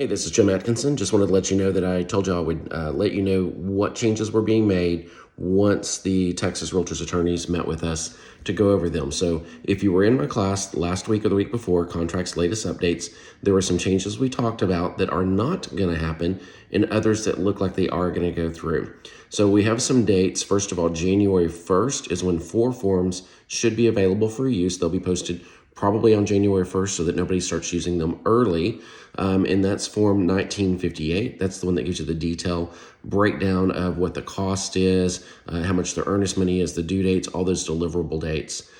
Hey, this is Jim Atkinson. Just wanted to let you know that I told you I would let you know what changes were being made once the Texas Realtors attorneys met with us to go over them. So if you were in my class last week or the week before, Contracts Latest Updates, there were some changes we talked about that are not going to happen and others that look like they are going to go through. So we have some dates. First of all, January 1st is when 4 forms should be available for use. They'll be posted probably on January 1st so that nobody starts using them early. And that's Form 1958. That's the one that gives you the detail breakdown of what the cost is, how much the earnest money is, the due dates, all those deliverable dates.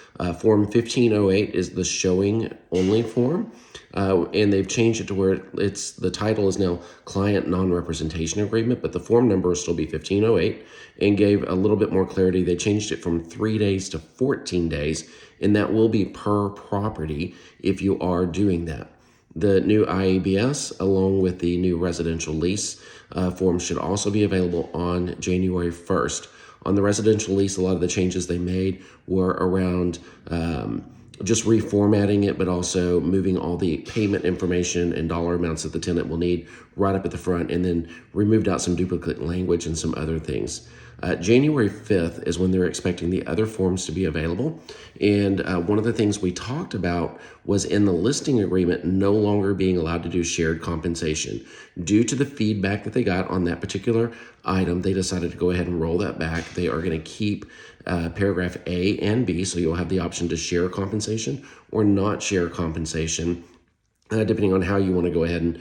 Form 1508 is the showing only form. And they've changed it to where the title is now Client Non-Representation Agreement, but the form number will still be 1508 and gave a little bit more clarity. They changed it from 3 days to 14 days, and that will be per property if you are doing that. The new IABS, along with the new residential lease form, should also be available on January 1st. On the residential lease, a lot of the changes they made were around just reformatting it, but also moving all the payment information and dollar amounts that the tenant will need right up at the front, and then removed out some duplicate language and some other things. January 5th is when they're expecting the other forms to be available. And one of the things we talked about was in the listing agreement no longer being allowed to do shared compensation. Due to the feedback that they got on that particular item, they decided to go ahead and roll that back. They are going to keep paragraph A and B, so you'll have the option to share compensation or not share compensation, depending on how you want to go ahead and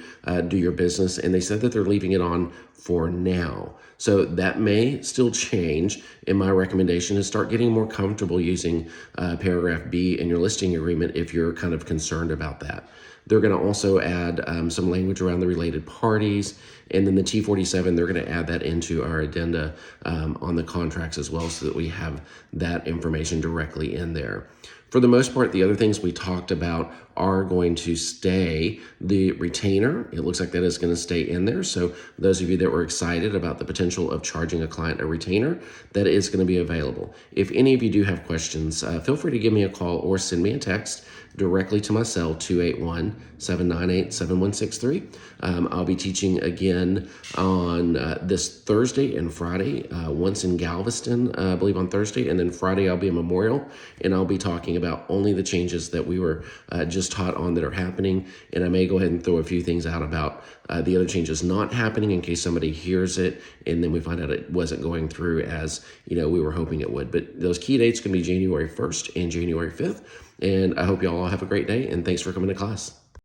do your business. And they said that they're leaving it on for now. So that may still change. And my recommendation is start getting more comfortable using paragraph B in your listing agreement if you're kind of concerned about that. They're going to also add some language around the related parties. And then the T47, they're going to add that into our addenda on the contracts as well, so that we have that information directly in there. For the most part, the other things we talked about are going to stay. The retainer, it looks like that is going to stay in there. So those of you that were excited about the potential of charging a client a retainer, that is going to be available. If any of you do have questions, feel free to give me a call or send me a text directly to my cell, 281-798-7163. I'll be teaching again on this Thursday and Friday, once in Galveston, I believe on Thursday, and then Friday I'll be in Memorial, and I'll be talking about only the changes that we were just taught on that are happening. And I may go ahead and throw a few things out about the other changes not happening in case somebody hears it and then we find out it wasn't going through as we were hoping it would. But those key dates can be January 1st and January 5th. And I hope you all have a great day, and thanks for coming to class.